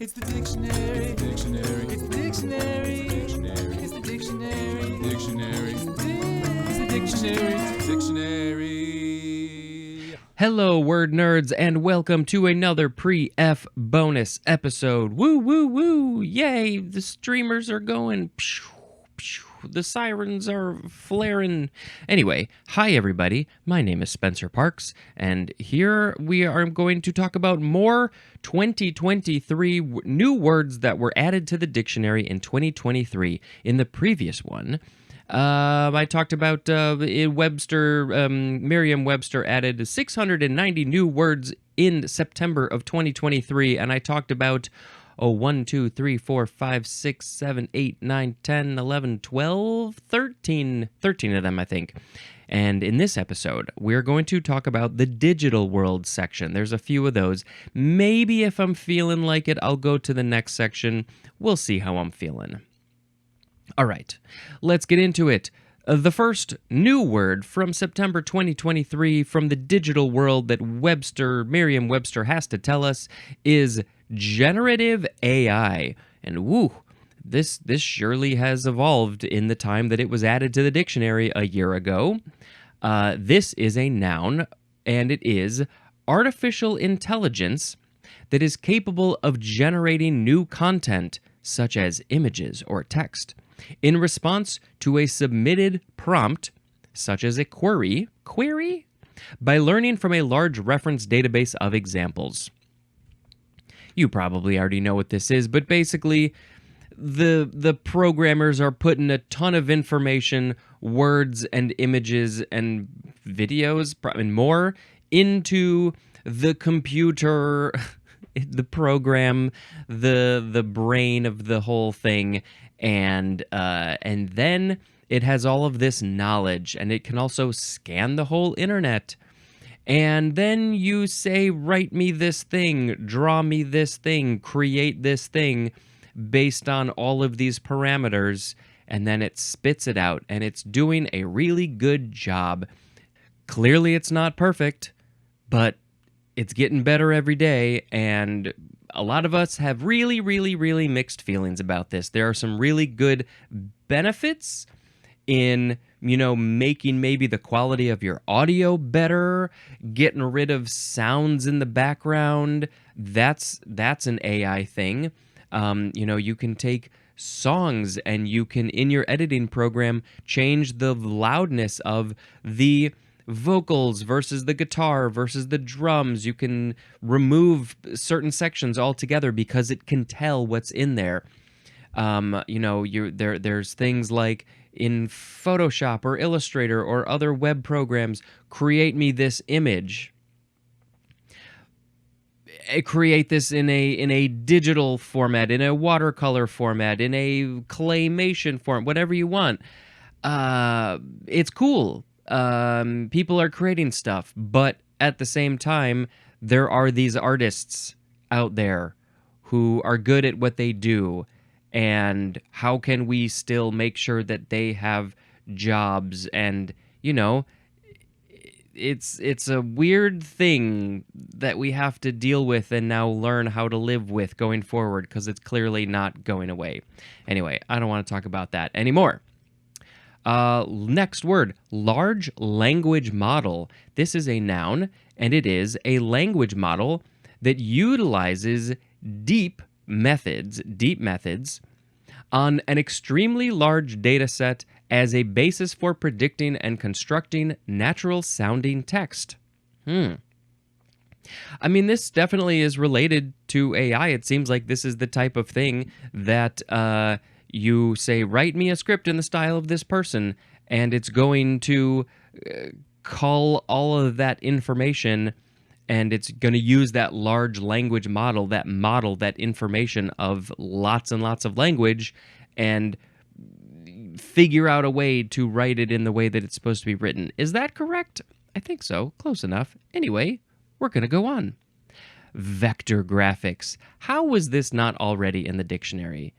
It's the dictionary. Dictionary. It's the dictionary. Dictionary. It's the dictionary. Dictionary. It's the dictionary. It's the dictionary. Hello, word nerds, and welcome to another pre-F bonus episode. Woo, woo, woo! Yay! The streamers are going. Pshh, pshh, the sirens are flaring. Anyway, hi everybody. My name is Spencer Parks, and here we are going to talk about more 2023 new words that were added to the dictionary in 2023. In the previous one, I talked about Merriam Webster added 690 new words in September of 2023, and I talked about 1, 2, 3, 4, 5, 6, 7, 8, 9, 10, 11, 12, 13 of them, I think. And in this episode, we're going to talk about the digital world section. There's a few of those. Maybe if I'm feeling like it, I'll go to the next section. We'll see how I'm feeling. All right, let's get into it. The first new word from September 2023 from the digital world that Merriam Webster has to tell us is generative AI. And woo, this surely has evolved in the time that it was added to the dictionary a year ago. This is a noun, and it is artificial intelligence that is capable of generating new content, such as images or text, in response to a submitted prompt, such as a query, by learning from a large reference database of examples. You probably already know what this is, but basically, the programmers are putting a ton of information, words and images and videos and more into the computer, the program, the brain of the whole thing, and then it has all of this knowledge, and it can also scan the whole internet. And then you say, write me this thing, draw me this thing, create this thing based on all of these parameters, and then it spits it out, and it's doing a really good job. Clearly it's not perfect, but it's getting better every day, and a lot of us have really, really, really mixed feelings about this. There are some really good benefits in, making maybe the quality of your audio better, getting rid of sounds in the background. That's an AI thing. You can take songs and you can, in your editing program, change the loudness of the vocals versus the guitar versus the drums. You can remove certain sections altogether because it can tell what's in there. There's things like in Photoshop or Illustrator or other web programs, create me this image. Create this in a digital format, in a watercolor format, in a claymation form, whatever you want. It's cool. People are creating stuff, but at the same time, there are these artists out there who are good at what they do. And how can we still make sure that they have jobs? And, it's a weird thing that we have to deal with and now learn how to live with going forward, because it's clearly not going away. Anyway, I don't want to talk about that anymore. Next word, large language model. This is a noun, and it is a language model that utilizes deep methods on an extremely large data set as a basis for predicting and constructing natural-sounding text. I mean, this definitely is related to AI. It seems like this is the type of thing that you say, write me a script in the style of this person, and it's going to cull all of that information, and it's going to use that large language model, that information of lots and lots of language, and figure out a way to write it in the way that it's supposed to be written. Is that correct? I think so. Close enough. Anyway, we're going to go on. Vector graphics. How was this not already in the dictionary?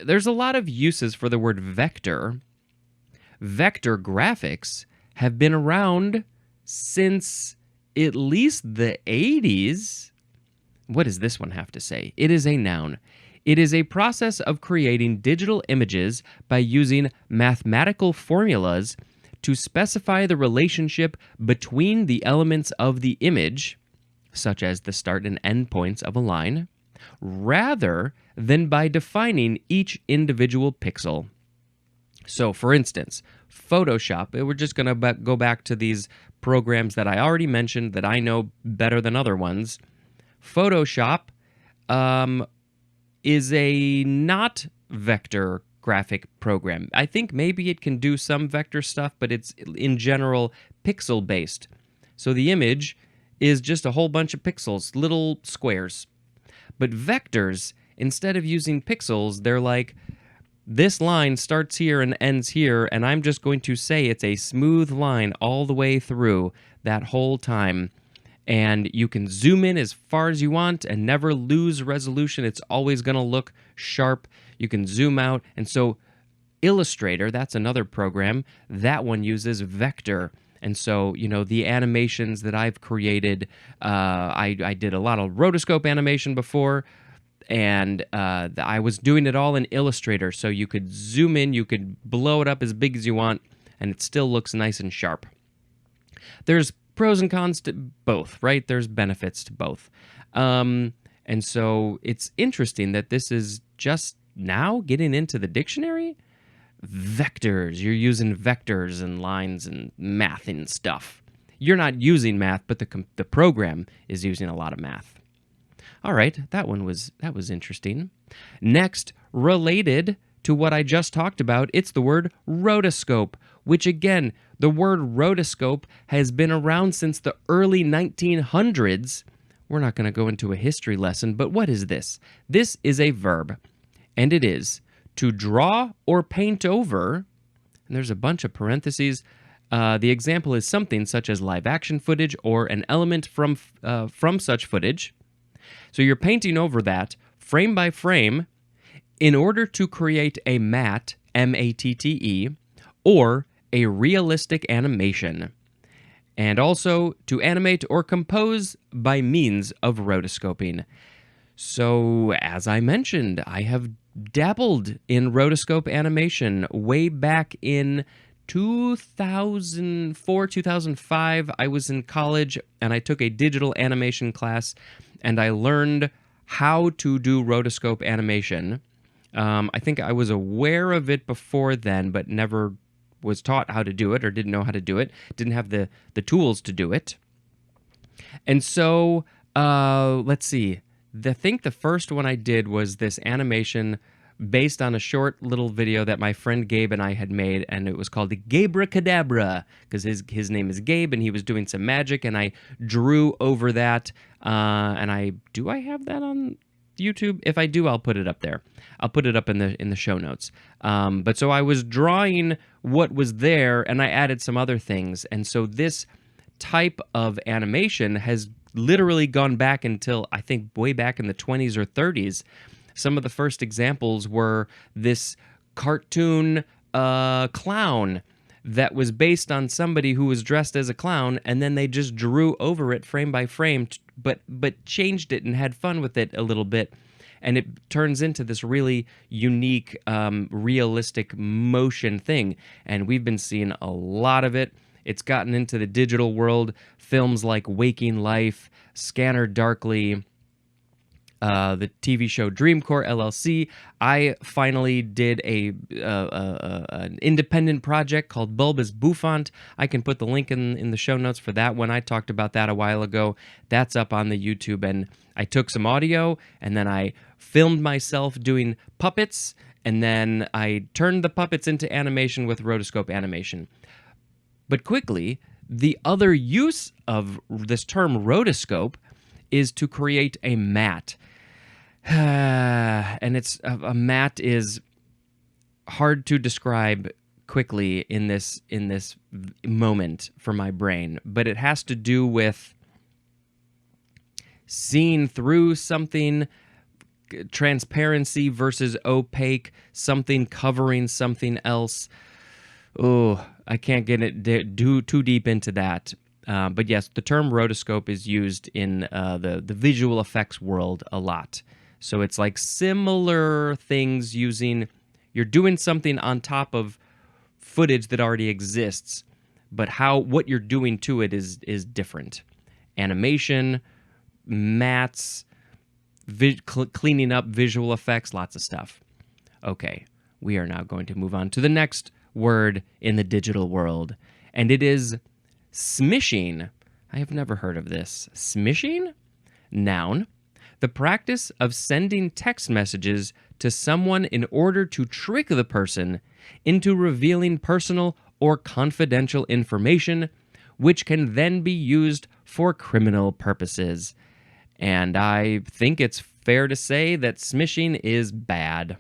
There's a lot of uses for the word vector. Vector graphics have been around since at least the 80s. What does this one have to say? It is a noun. It is a process of creating digital images by using mathematical formulas to specify the relationship between the elements of the image, such as the start and end points of a line, rather than by defining each individual pixel. So, for instance, Photoshop, we're just going to go back to these programs that I already mentioned that I know better than other ones. Photoshop is a not vector graphic program. I think maybe it can do some vector stuff, but it's in general pixel based. So the image is just a whole bunch of pixels, little squares. But vectors, instead of using pixels, they're like, this line starts here and ends here, and I'm just going to say it's a smooth line all the way through that whole time. And you can zoom in as far as you want and never lose resolution. It's always going to look sharp. You can zoom out. And so Illustrator, that's another program, that one uses vector. And so, the animations that I've created, I did a lot of rotoscope animation before, and I was doing it all in Illustrator. So you could zoom in, you could blow it up as big as you want, and it still looks nice and sharp. There's pros and cons to both, right? There's benefits to both. And so it's interesting that this is just now getting into the dictionary. Vectors. You're using vectors and lines and math and stuff. You're not using math, but the program is using a lot of math. All right, that was interesting. Next, related to what I just talked about, it's the word rotoscope, which again, the word rotoscope has been around since the early 1900s. We're not going to go into a history lesson, but what is this? This is a verb, and it is to draw or paint over, and there's a bunch of parentheses. The example is something such as live action footage or an element from such footage. So you're painting over that frame by frame in order to create a matte, M-A-T-T-E, or a realistic animation, and also to animate or compose by means of rotoscoping. So, as I mentioned, I have dabbled in rotoscope animation way back in 2004, 2005. I was in college and I took a digital animation class and I learned how to do rotoscope animation. I think I was aware of it before then, but never was taught how to do it or didn't know how to do it, didn't have the tools to do it. And so, let's see. I think the first one I did was this animation based on a short little video that my friend Gabe and I had made, and it was called Gabracadabra, because his name is Gabe, and he was doing some magic, and I drew over that, and do I have that on YouTube? If I do, I'll put it up there. I'll put it up in the show notes. But so I was drawing what was there, and I added some other things, and so this type of animation has literally gone back until, I think, way back in the 20s or 30s. Some of the first examples were this cartoon clown that was based on somebody who was dressed as a clown, and then they just drew over it frame by frame, but changed it and had fun with it a little bit. And it turns into this really unique, realistic motion thing. And we've been seeing a lot of it. It's gotten into the digital world. Films like Waking Life, Scanner Darkly, the TV show Dreamcore LLC. I finally did an independent project called Bulbous Bouffant. I can put the link in the show notes for that one. I talked about that a while ago. That's up on the YouTube, and I took some audio, and then I filmed myself doing puppets, and then I turned the puppets into animation with rotoscope animation. But quickly, the other use of this term rotoscope is to create a matte. And it's a matte is hard to describe quickly in this moment for my brain, but it has to do with seeing through something, transparency versus opaque, something covering something else. Oh, I can't get it too deep into that. But yes, the term rotoscope is used in the visual effects world a lot. So it's like similar things you're doing something on top of footage that already exists, but what you're doing to it is different. Animation, mats, cleaning up visual effects, lots of stuff. Okay, we are now going to move on to the next word in the digital world, and it is smishing. I have never heard of this. Smishing? Noun. The practice of sending text messages to someone in order to trick the person into revealing personal or confidential information, which can then be used for criminal purposes. And I think it's fair to say that smishing is bad.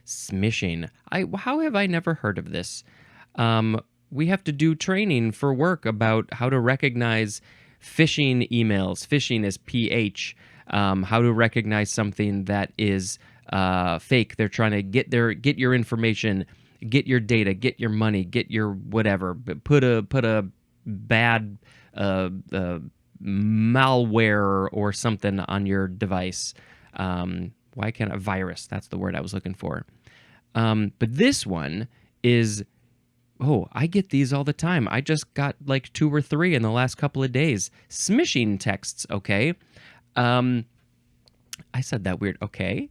Smishing. How have I never heard of this? We have to do training for work about how to recognize phishing emails. Phishing is PH. How to recognize something that is fake. They're trying to get your information, get your data, get your money, get your whatever. Put a bad malware or something on your device. Why can't a virus? That's the word I was looking for. But this one is, I get these all the time. I just got like 2 or 3 in the last couple of days. Smishing texts, okay? I said that weird. Okay.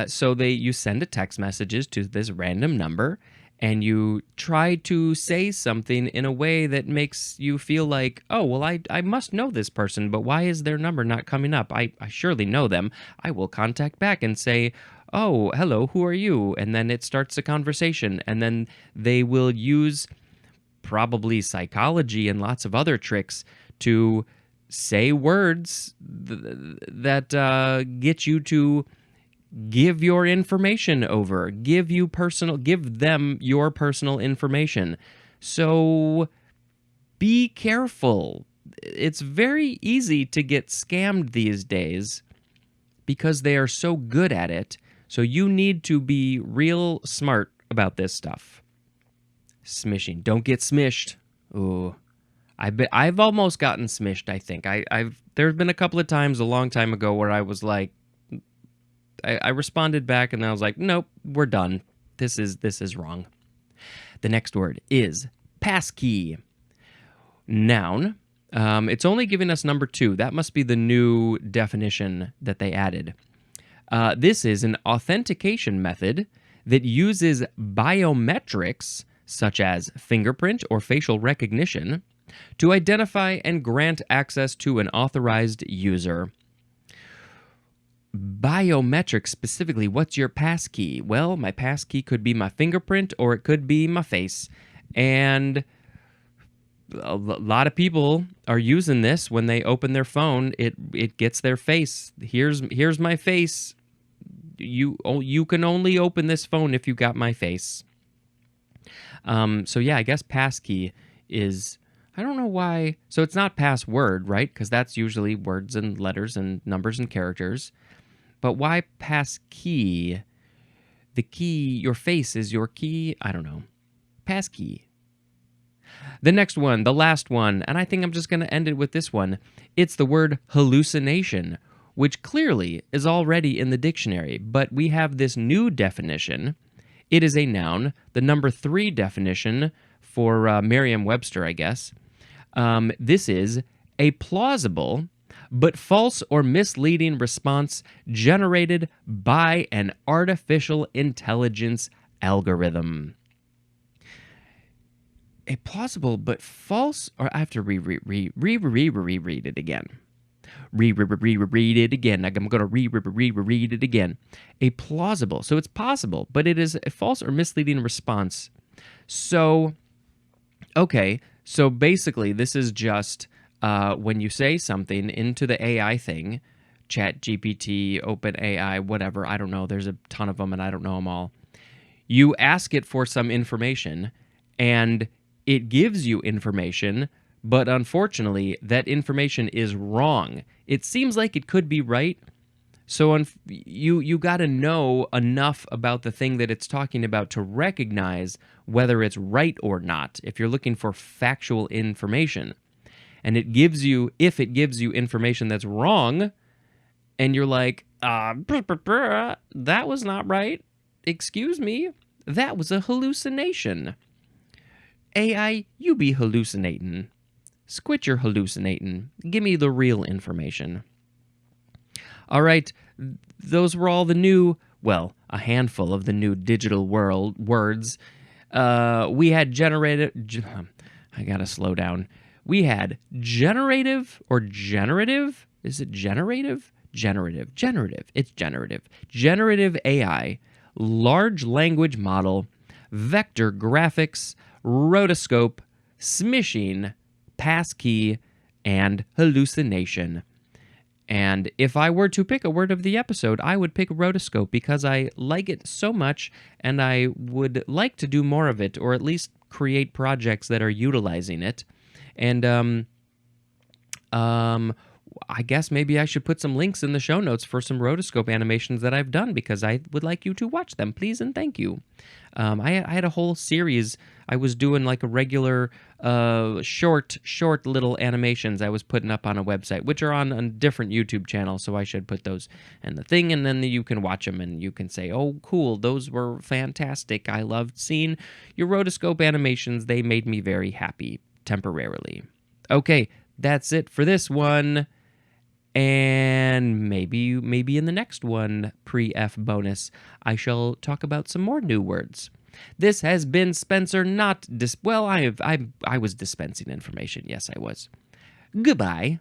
So you send a text messages to this random number, and you try to say something in a way that makes you feel like, I must know this person, but why is their number not coming up? I surely know them. I will contact back and say, oh, hello, who are you? And then it starts a conversation, and then they will use probably psychology and lots of other tricks to say words that get you to give your information over, give them your personal information. So be careful. It's very easy to get scammed these days because they are so good at it. So you need to be real smart about this stuff. Smishing. Don't get smished. Ooh. I've almost gotten smished, I think. There's been a couple of times a long time ago where I was like, I responded back and I was like, nope, we're done. This is wrong. The next word is passkey. Noun. It's only giving us number 2. That must be the new definition that they added. This is an authentication method that uses biometrics, such as fingerprint or facial recognition, to identify and grant access to an authorized user. Biometrics specifically, what's your passkey? Well, my passkey could be my fingerprint or it could be my face. And a lot of people are using this when they open their phone. It gets their face. Here's my face. You can only open this phone if you got my face. So yeah, I guess passkey is, I don't know why. So it's not password, right? Because that's usually words and letters and numbers and characters. But why passkey? The key, your face is your key. I don't know. Passkey. The next one, the last one, and I think I'm just going to end it with this one. It's the word hallucination, which clearly is already in the dictionary, but we have this new definition. It is a noun, the number 3 definition for Merriam Webster, I guess. This is a plausible but false or misleading response generated by an artificial intelligence algorithm. A plausible but false, or I have to reread it again. Reread it again. I'm going to reread it again. A plausible, so it's possible, but it is a false or misleading response. So, okay, so basically this is just when you say something into the AI thing, ChatGPT, OpenAI, whatever, I don't know, there's a ton of them and I don't know them all. You ask it for some information and it gives you information, but unfortunately that information is wrong. It seems like it could be right, So you got to know enough about the thing that it's talking about to recognize whether it's right or not if you're looking for factual information. And if it gives you information that's wrong, and you're like, that was not right. Excuse me, that was a hallucination. AI, you be hallucinating. Quit your hallucinating. Give me the real information. All right, those were all the new, well, a handful of the new digital world words. We had I gotta slow down. We had generative or generative. Is it generative? Generative. It's generative. Generative AI, large language model, vector graphics, rotoscope, smishing, passkey, and hallucination. And if I were to pick a word of the episode, I would pick rotoscope because I like it so much and I would like to do more of it, or at least create projects that are utilizing it. And I guess maybe I should put some links in the show notes for some rotoscope animations that I've done because I would like you to watch them, please and thank you. I had a whole series. I was doing like a regular short little animations I was putting up on a website, which are on a different YouTube channel, so I should put those in the thing, and then you can watch them and you can say, oh, cool, those were fantastic. I loved seeing your rotoscope animations. They made me very happy temporarily. Okay, that's it for this one. And maybe in the next one, pre-F bonus, I shall talk about some more new words. This has been Spencer, not I was dispensing information. Yes, I was. Goodbye.